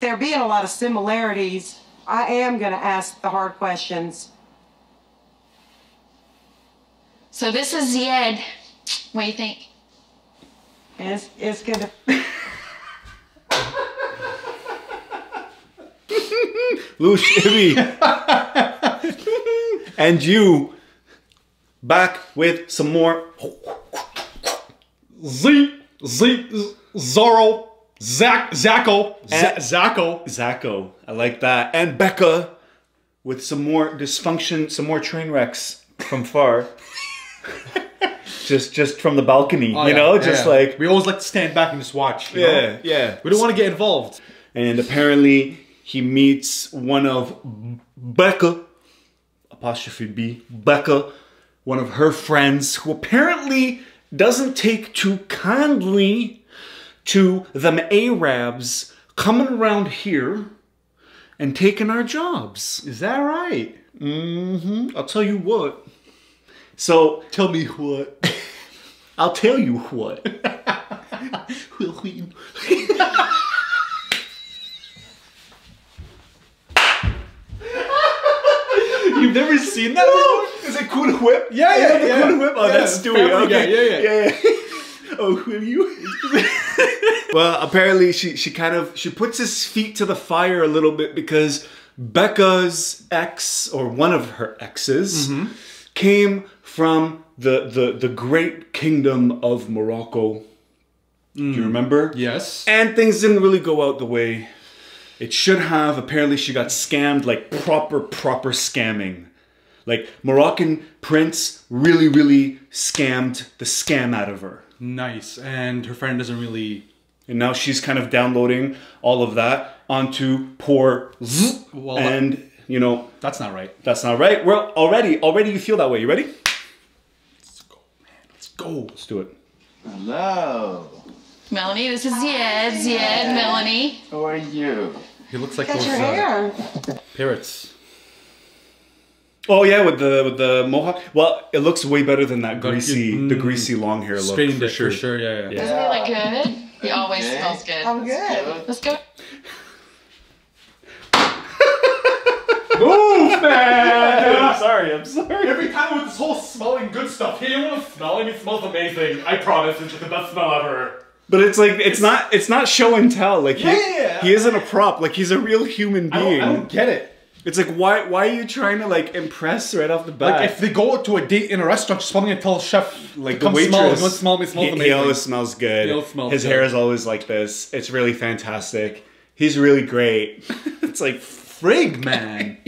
There being a lot of similarities, I am going to ask the hard questions. So this is Zied. What do you think? It's going to... Loush, Ibby. And you back with some more Zorro, Zacko. I like that. And Becca with some more dysfunction, some more train wrecks from far. just from the balcony, you know? Like... We always like to stand back and just watch, you know? Yeah. We don't want to get involved. And apparently he meets one of Becca, apostrophe B, Becca, one of her friends who apparently doesn't take too kindly to them Arabs coming around here and taking our jobs. Is that right? Mm-hmm. I'll tell you what. So... Tell me what. I'll tell you what. You've never seen that before? Is it Cool Whip? Yeah. Cool Whip? Oh, yeah, that's Stewie. Okay. Yeah. Oh, will you? Well, apparently she puts his feet to the fire a little bit because Becca's ex, or one of her exes, came from the great kingdom of Morocco. Do you remember? Yes. And things didn't really go out the way it should have. Apparently she got scammed, like proper scamming. Like Moroccan prince really scammed the scam out of her. Nice. And her friend doesn't really... And now she's kind of downloading all of that onto poor Z. Well, and, you know... That's not right. That's not right. Well, already you feel that way. You ready? Let's go, man. Let's go. Let's do it. Hello. Melanie, this is Zied. Zied, Melanie. Who are you? He looks like Got those your hair. parrots. Oh yeah, with the mohawk. Well, it looks way better than that the greasy long hair look. Straightened for sure. For sure, yeah. Doesn't he look good? He always smells good. I'm good. Let's go. Move, man! I'm sorry. Every time with this whole smelling good stuff, he didn't want to smell and it smells amazing. I promise, it's the best smell ever. But it's like it's not show and tell. Like Yeah. he isn't a prop. Like he's a real human being. I don't get it. It's like why are you trying to like impress right off the bat? Like if they go to a date in a restaurant, just something and tell the chef, like come the waitress, smell me, smells amazing. he always smells good. He always smells His good. hair is always like this. It's really fantastic. He's really great. It's like Frig, man.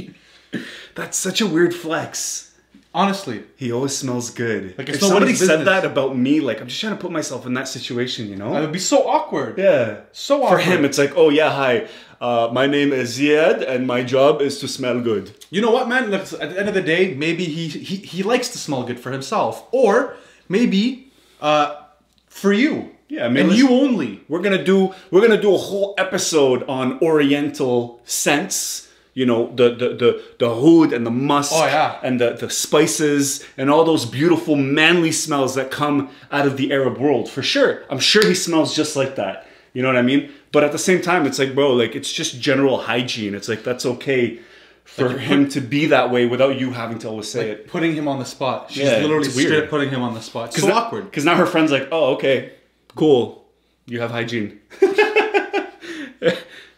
that's such a weird flex. Honestly. He always smells good. Like, if it's somebody nobody's said business. that about me, like I'm just trying to put myself in that situation, you know? It would be so awkward. Yeah. So For awkward. him, it's like, oh yeah, hi. My name is Zied, and my job is to smell good. You know what, man? Look, at the end of the day, maybe he likes to smell good for himself. Or maybe for you. Yeah, I mean, and you only. We're gonna do a whole episode on Oriental scents. You know, the oud and the musk, Oh, yeah. and the spices and all those beautiful manly smells that come out of the Arab world. For sure. I'm sure he smells just like that. You know what I mean? But at the same time, it's like, bro, like it's just general hygiene. It's like that's okay for him to be that way without you having to always say it. Putting him on the spot. She's Yeah, literally it's weird. straight up putting him on the spot. It's so awkward. Because now her friend's like, oh, okay, cool. You have hygiene.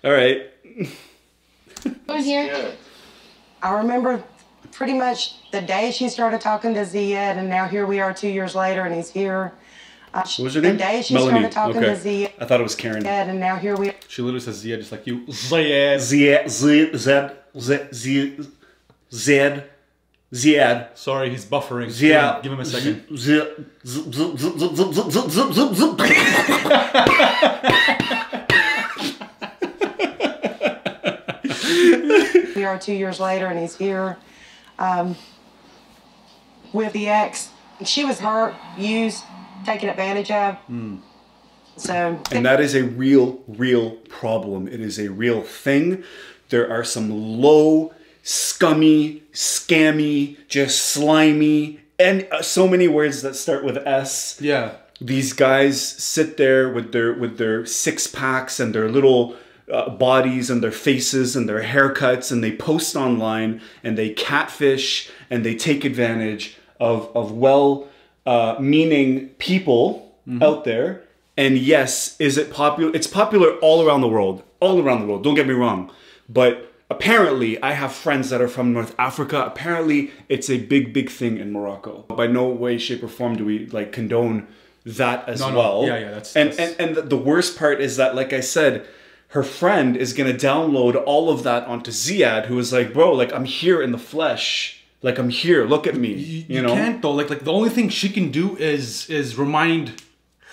All right. Who's here? I remember pretty much the day she started talking to Zied, and now here we are 2 years later, and he's here. What was her name? The day she Melanie. started talking to Okay. Zied, I thought it was Karen. and now here we are. She literally says Zied just like you. Zied. Zied. Sorry, he's buffering. Zied. Give him a second. We are 2 years later, and he's here with the ex. She was hurt, used, taken advantage of. So, And that is a real problem. It is a real thing. There are some low, scummy, scammy, just slimy, and so many words that start with S. Yeah. These guys sit there with their six packs and their little bodies and their faces and their haircuts, and they post online and they catfish and they take advantage of well-meaning people out there. And yes, is it popular? It's popular all around the world. All around the world. Don't get me wrong. But apparently, I have friends that are from North Africa. Apparently, it's a big, big thing in Morocco. By no way, shape, or form do we like condone that as well. Yeah, that's and the worst part is that, like I said, her friend is gonna download all of that onto Zied, who is like, bro, like I'm here in the flesh. Like I'm here. Look at me. You know? Can't though. Like the only thing she can do is remind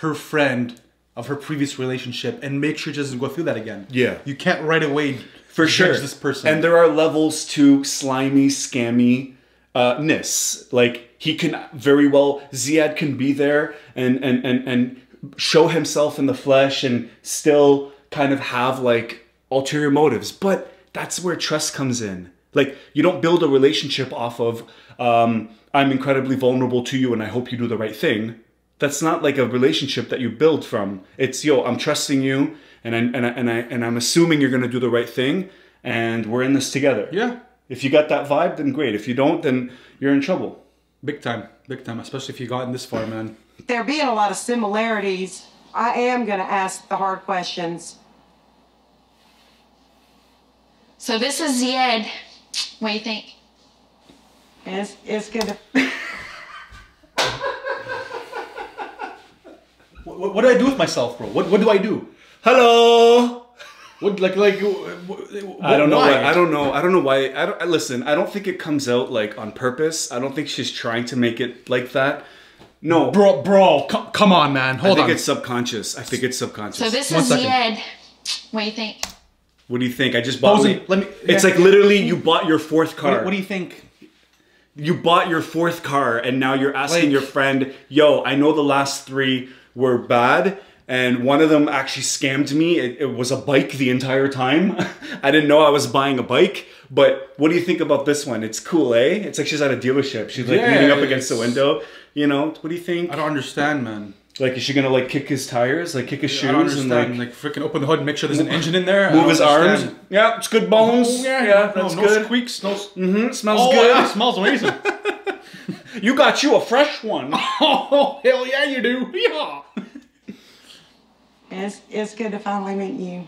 her friend of her previous relationship and make sure she doesn't go through that again. Yeah. You can't right away for sure this person. And there are levels to slimy, scammy ness. Like he can very well, Zied can be there and show himself in the flesh and still kind of have like ulterior motives. But that's where trust comes in. Like you don't build a relationship off of I'm incredibly vulnerable to you and I hope you do the right thing. That's not like a relationship that you build from. It's, yo, I'm trusting you and I'm assuming you're gonna do the right thing and we're in this together. Yeah. If you got that vibe, then great. If you don't, then you're in trouble. Big time, especially if you've gotten this far, man. There being a lot of similarities, I am going to ask the hard questions. So this is Zied. What do you think? It's good to... What do I do with myself, bro? What do I do? Hello. What I don't know. I don't know why. Listen. I don't think it comes out like on purpose. I don't think she's trying to make it like that. No, bro, come on, man. Hold on. I think it's subconscious. So this is Zied. What do you think? What do you think? I just bought. It's yeah. like literally you bought your fourth car. What do you think? You bought your fourth car, and now you're asking your friend, "Yo, I know the last 3 were bad." And one of them actually scammed me. It was a bike the entire time. I didn't know I was buying a bike. But what do you think about this one? It's cool, eh? It's like she's at a dealership. She's like leaning up against the window. You know, what do you think? I don't understand, man. Like, is she gonna like kick his tires? Like kick his shoes? I don't understand. And like freaking open the hood and make sure there's an engine in there. Move his arms. Yeah, it's good bones. Oh, yeah, that's no good. Squeaks, no smells good. Yeah, it smells amazing. You got you a fresh one. Oh, hell yeah, you do. Yeah. It's good to finally meet you.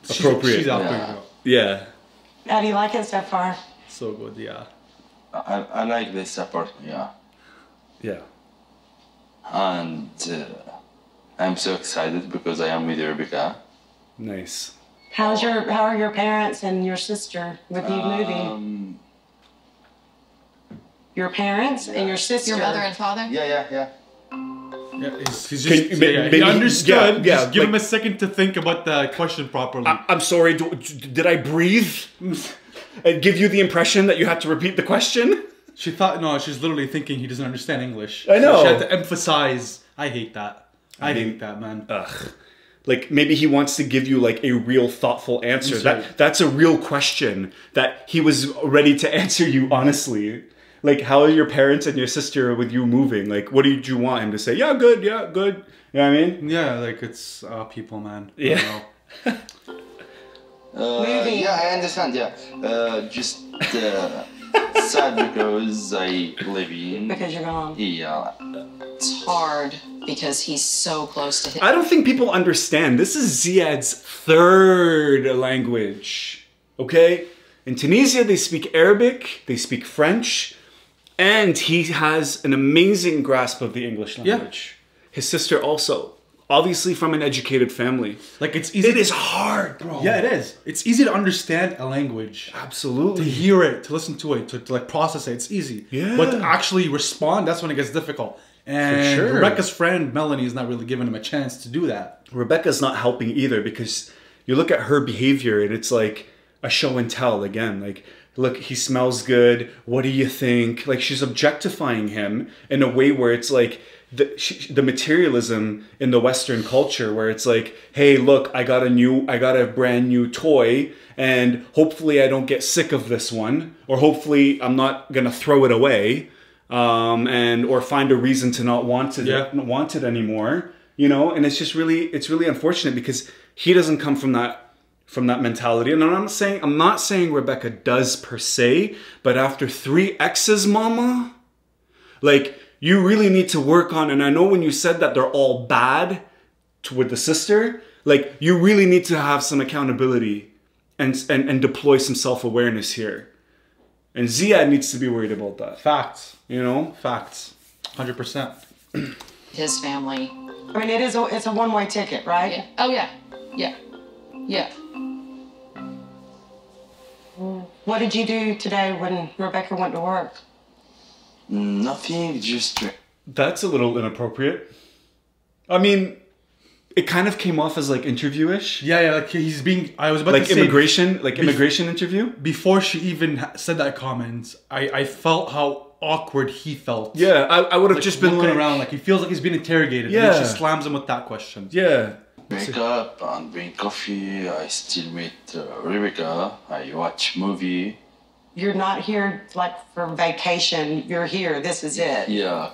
Appropriate. She's out there. Yeah. How do you like it so far? So good, yeah. I like this support, yeah. Yeah. And I'm so excited because I am with Rebecca. Nice. How are your parents and your sister with you moving? Your parents and your sister. Your mother and father? Yeah. Yeah, he's just, maybe, he understood. Yeah, just give him a second to think about the question properly. I'm sorry, did I breathe? And give you the impression that you had to repeat the question? She thought, no, she's literally thinking he doesn't understand English. I know. So she had to emphasize. I hate that. I hate that, man. Ugh. Like, maybe he wants to give you, like, a real thoughtful answer. That's a real question that he was ready to answer you honestly. Like, how are your parents and your sister with you moving? Like, what did you want him to say? Yeah, good. You know what I mean? Yeah, like, it's people, man. Yeah. Yeah, I understand, yeah. Just sad because I live in... Because you're gone. Yeah. It's hard because he's so close to him. I don't think people understand. This is Zied's 3rd language, okay? In Tunisia, they speak Arabic, they speak French, and he has an amazing grasp of the English language. Yeah. His sister also. Obviously from an educated family. Like, it's easy. It is hard, bro. Yeah, it is. It's easy to understand a language. Absolutely. To hear it, to listen to it, to like process it, it's easy. Yeah. But to actually respond, that's when it gets difficult. And For sure. Rebecca's friend, Melanie, is not really giving him a chance to do that. Rebecca's not helping either because you look at her behavior and it's like a show and tell again. Like, look, he smells good. What do you think? Like, she's objectifying him in a way where it's like the materialism in the Western culture where it's like, hey, look, I got a brand new toy and hopefully I don't get sick of this one, or hopefully I'm not going to throw it away. Or find a reason to not want it anymore, you know. And it's just really, it's really unfortunate because he doesn't come from from that mentality. And I'm not saying Rebecca does per se, but after 3 exes, mama, like, you really need to work on, and I know when you said that they're all bad with the sister, like, you really need to have some accountability and deploy some self-awareness here. And Zied needs to be worried about that. Facts. You know? Facts. 100%. His family. I mean, it's a one-way ticket, right? Yeah. Oh yeah. Yeah. Yeah. What did you do today when Rebecca went to work? Nothing, just That's a little inappropriate. I mean, it kind of came off as like interview-ish. Yeah, like he's being. I was about Like to say immigration interview. before she even said that comment. I felt how awkward he felt. Yeah, I would have just been looking like, around like he feels like he's being interrogated. Yeah. And then she slams him with that question. yeah. wake up and drink coffee. I still meet Rebecca. I watch movie. You're not here like for vacation. You're here. This is it. Yeah.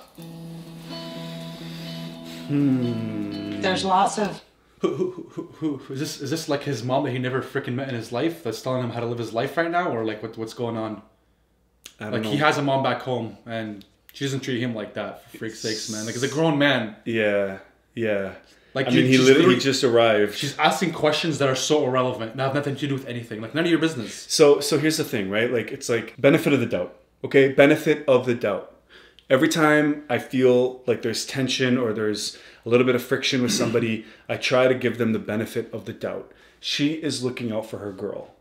There's lots of Who is this like his mom that he never freaking met in his life that's telling him how to live his life right now, or like what's going on? I don't Like know. he has a mom back home and she doesn't treat him like that, for freak's sakes, man. Like he's a grown man. Yeah, yeah. Like I mean, he she's literally just arrived. She's asking questions that are so irrelevant, that have nothing to do with anything. Like none of your business. So here's the thing, right? Like, it's like benefit of the doubt. Okay, benefit of the doubt. Every time I feel like there's tension or there's a little bit of friction with somebody, I try to give them the benefit of the doubt. She is looking out for her girl.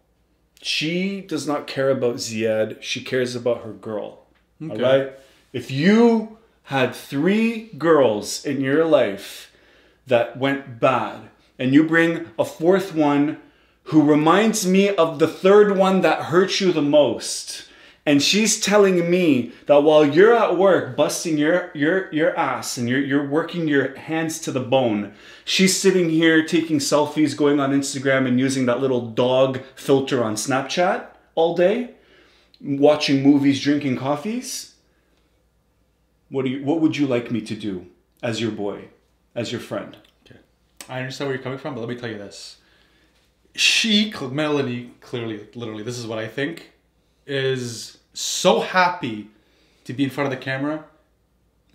She does not care about Zied. She cares about her girl. Okay. All right? If you had 3 girls in your life that went bad, and you bring a 4th one who reminds me of the 3rd one that hurt you the most, and she's telling me that while you're at work busting your ass and you're working your hands to the bone, she's sitting here taking selfies, going on Instagram and using that little dog filter on Snapchat all day, watching movies, drinking coffees. What would you like me to do as your boy, as your friend? Okay. I understand where you're coming from, but let me tell you this. Melanie, clearly, literally, this is what I think, is so happy to be in front of the camera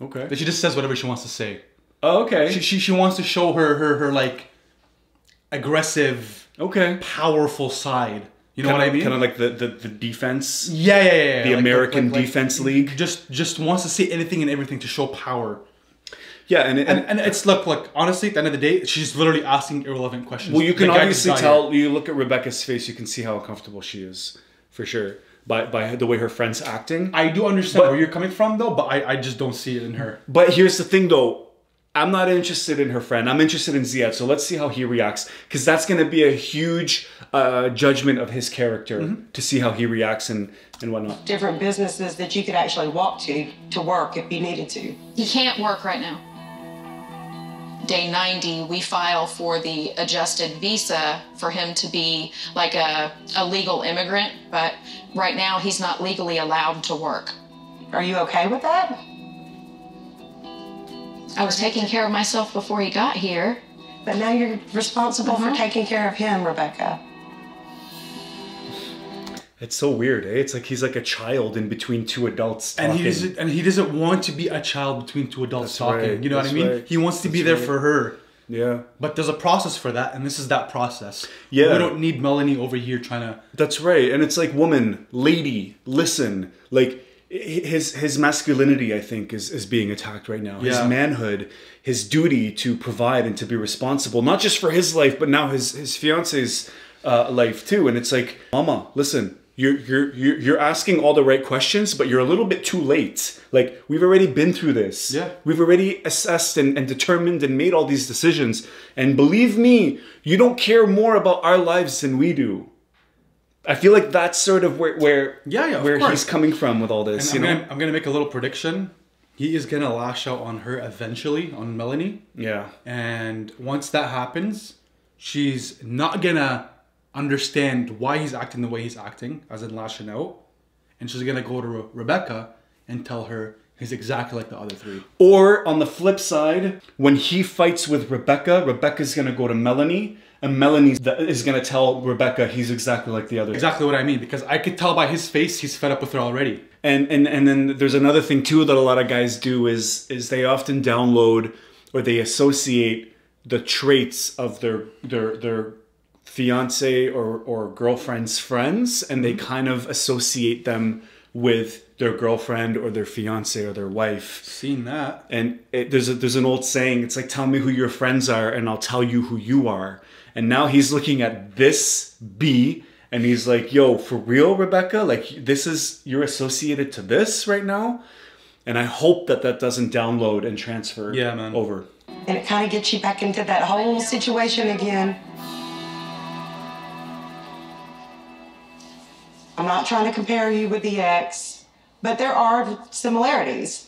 Okay. that she just says whatever she wants to say. Oh, okay. She wants to show her like aggressive, Okay. powerful side. You know what I mean? Kind of like the defense. Yeah. The American Defense League. Just wants to say anything and everything to show power. Yeah, and It's look, like honestly, at the end of the day, she's literally asking irrelevant questions. well, you can The guy just obviously got tell. You look at Rebecca's face, you can see how uncomfortable she is, for sure, by the way her friend's acting. I do understand where you're coming from, though, but I just don't see it in her. But here's the thing, though. I'm not interested in her friend. I'm interested in Zied. So let's see how he reacts, because that's going to be a huge judgment of his character to see how he reacts and whatnot. different businesses that you could actually walk to work if you needed to. He can't work right now. Day 90, we file for the adjusted visa for him to be like a legal immigrant, but right now he's not legally allowed to work. Are you okay with that? I was taking care of myself before he got here. But now you're responsible for taking care of him, Rebecca. It's so weird, eh? It's like he's like a child in between 2 adults talking. And he doesn't want to be a child between 2 adults That's talking. right, You know what I that's mean? right, He wants to be that's there right. for her. Yeah. But there's a process for that, and this is that process. Yeah. We don't need Melanie over here trying to... That's right. And it's like, woman, lady, listen. Like, his masculinity, I think, is being attacked right now. His Yeah. manhood, his duty to provide and to be responsible, not just for his life, but now his fiance's life too. And it's like, mama, listen, you're asking all the right questions, but you're a little bit too late. Like, we've already been through this. Yeah. We've already assessed and determined and made all these decisions. And believe me, you don't care more about our lives than we do. I feel like that's sort of where of course. he's coming from with all this. And You know? I'm gonna make a little prediction. He is gonna lash out on her eventually, on Melanie. Yeah. And once that happens, she's not gonna understand why he's acting the way he's acting, as in lashing out. And she's gonna go to Rebecca and tell her he's exactly like the other 3. Or on the flip side, when he fights with Rebecca, Rebecca's gonna go to Melanie And Melanie is gonna tell Rebecca he's exactly like the other. Exactly what I mean, because I could tell by his face he's fed up with her already. And then there's another thing too that a lot of guys do is they often download or they associate the traits of their fiance or girlfriend's friends, and they kind of associate them with their girlfriend or their fiance or their wife. Seen that. And there's an old saying, it's like, tell me who your friends are and I'll tell you who you are. And now he's looking at this B and he's like, yo, for real, Rebecca? Like, you're associated to this right now? And I hope that doesn't download and transfer over. And it kind of gets you back into that whole situation again. I'm not trying to compare you with the ex, but there are similarities.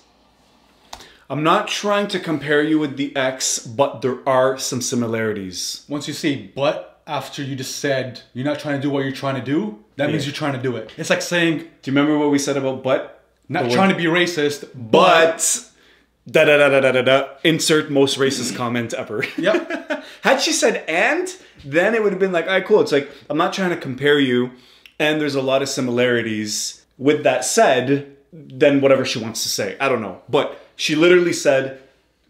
I'm not trying to compare you with the ex, but there are some similarities. Once you say but after you just said you're not trying to do what you're trying to do, that means you're trying to do it. It's like saying, do you remember what we said about but? Not trying to be racist, but da da da da da da da. Insert most racist comment ever. Yep. Had she said and, then it would have been like, all right, cool. It's like, I'm not trying to compare you, and there's a lot of similarities. With that said, then whatever she wants to say. I don't know. But she literally said,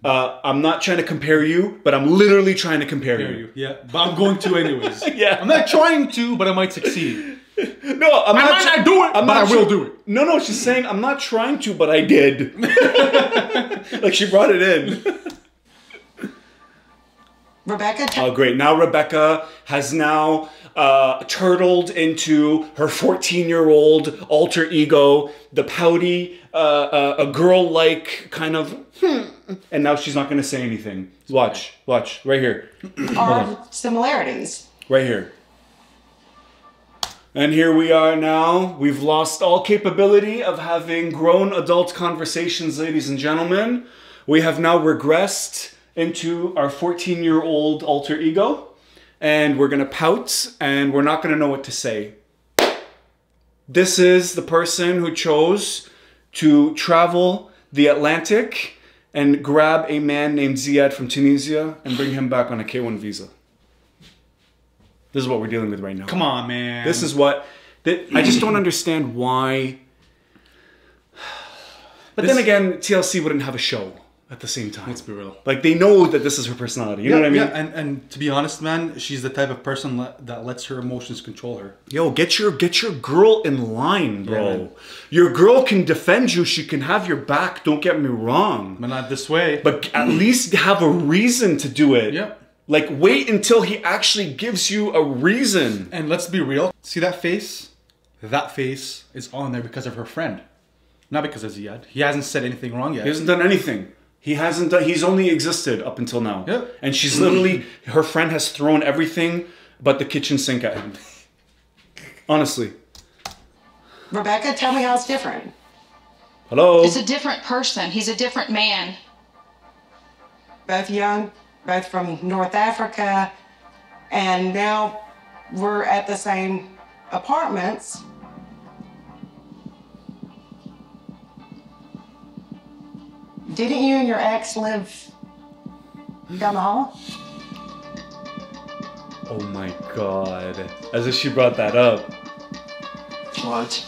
I'm not trying to compare you, but I'm literally trying to compare you. Yeah, but I'm going to anyways. Yeah. I'm not trying to, but I might succeed. No, I might not do it, but I will do it. No, she's saying, I'm not trying to, but I did. Like, she brought it in. Rebecca. Oh, great. Now Rebecca has now turtled into her 14-year-old alter ego, the pouty, a girl-like kind of, and now she's not going to say anything. Watch, right here. Are similarities. Right here. And here we are now. We've lost all capability of having grown adult conversations, ladies and gentlemen. We have now regressed into our 14-year-old alter ego. And we're going to pout, and we're not going to know what to say. This is the person who chose to travel the Atlantic and grab a man named Zied from Tunisia and bring him back on a K-1 visa. This is what we're dealing with right now. Come on, man. This is what... I just don't understand why... But then again, TLC wouldn't have a show at the same time. Let's be real. Like, they know that this is her personality. You know what I mean? Yeah, and to be honest, man, she's the type of person that lets her emotions control her. Yo, get your girl in line, bro. Yeah, your girl can defend you. She can have your back. Don't get me wrong. But not this way. But at least have a reason to do it. Yep. Like, wait until he actually gives you a reason. And let's be real. See that face? That face is on there because of her friend. Not because of Zied. He hasn't said anything wrong yet. He hasn't done anything. He's only existed up until now. Yep. And she's literally, her friend has thrown everything but the kitchen sink at him. Honestly. Rebecca, tell me how it's different. Hello? It's a different person. He's a different man. Both young, both from North Africa, and now we're at the same apartments. Didn't you and your ex live down the hall? Oh my god. As if she brought that up. What?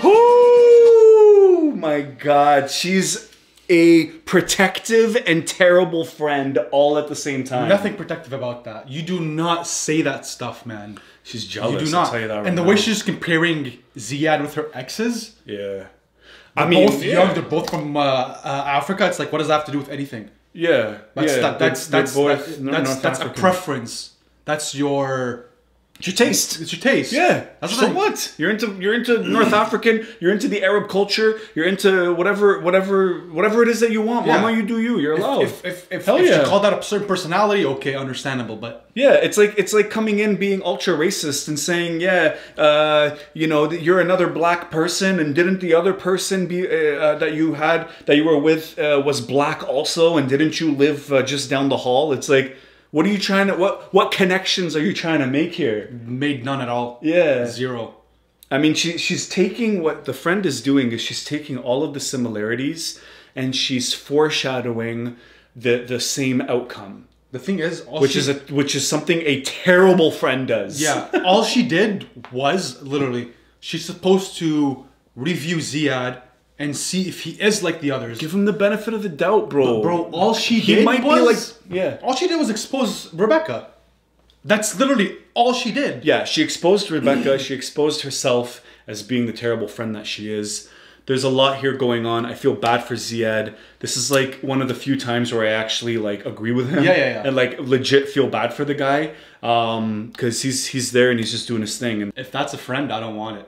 Oh my god. She's a protective and terrible friend all at the same time. Nothing protective about that. You do not say that stuff, man. She's jealous. You do not. I'll tell you that right and the now. way she's comparing Zied with her exes. Yeah. They're both young. They're both from Africa. It's like, what does that have to do with anything? Yeah. That's a preference. That's your... It's your taste. It's your taste. Yeah. That's so what? You're into North African. You're into the Arab culture. You're into whatever it is that you want. Yeah. Mama, you do you. You're allowed. If you call that a certain personality, okay, understandable. But yeah, it's like coming in being ultra racist and saying, you're another black person, and didn't the other person be that you were with was black also, and didn't you live just down the hall? It's like, what are you trying to, what connections are you trying to make here? made none at all. Yeah. Zero. I mean, she's taking, what the friend is doing is she's taking all of the similarities and she's foreshadowing the same outcome. The thing is, which is something a terrible friend does. Yeah, all she did was literally she's supposed to review Zied and see if he is like the others. Give him the benefit of the doubt, bro. But bro, all she He did might was be like, yeah. all she did was expose Rebecca. That's literally all she did. Yeah, she exposed Rebecca. She exposed herself as being the terrible friend that she is. There's a lot here going on. I feel bad for Zied. This is like one of the few times where I actually like agree with him. Yeah. And like legit feel bad for the guy. Cause he's there and he's just doing his thing. And If that's a friend, I don't want it.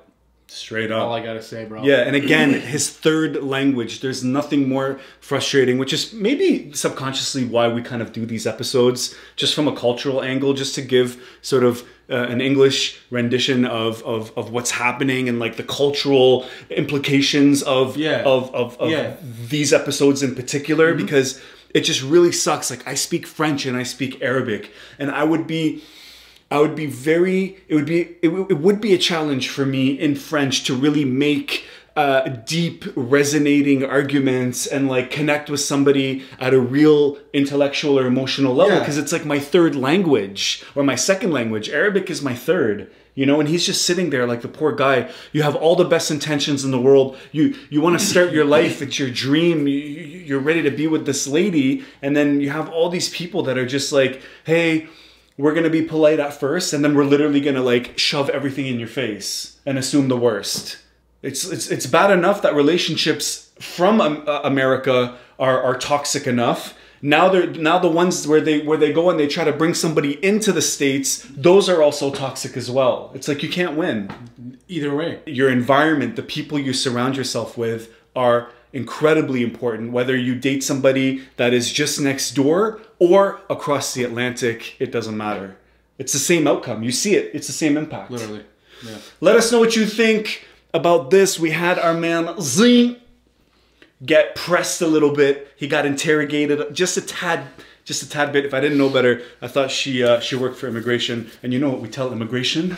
straight up. All I gotta say, bro. Yeah, and again, his third language, there's nothing more frustrating, which is maybe subconsciously why we kind of do these episodes, just from a cultural angle, just to give sort of an English rendition of what's happening and like the cultural implications of these episodes in particular, because it just really sucks. Like I speak French and I speak Arabic, and it would be a challenge for me in French to really make deep resonating arguments and like connect with somebody at a real intellectual or emotional level, because it's like my third language or my second language. Arabic is my third, you know, and he's just sitting there like the poor guy. You have all the best intentions in the world. You want to start your life. It's your dream. You're ready to be with this lady. And then you have all these people that are just like, hey, we're going to be polite at first, and then we're literally going to like shove everything in your face and assume the worst. It's bad enough that relationships from America are toxic enough. Now the ones where they go and they try to bring somebody into the States, those are also toxic as well. It's like you can't win. Either way. Your environment, the people you surround yourself with are incredibly important. Whether you date somebody that is just next door or across the Atlantic, it doesn't matter. It's the same outcome. You see it. It's the same impact. Literally. Yeah. Let us know what you think about this. We had our man Zied get pressed a little bit. He got interrogated just a tad bit. If I didn't know better, I thought she worked for immigration. And you know what we tell immigration?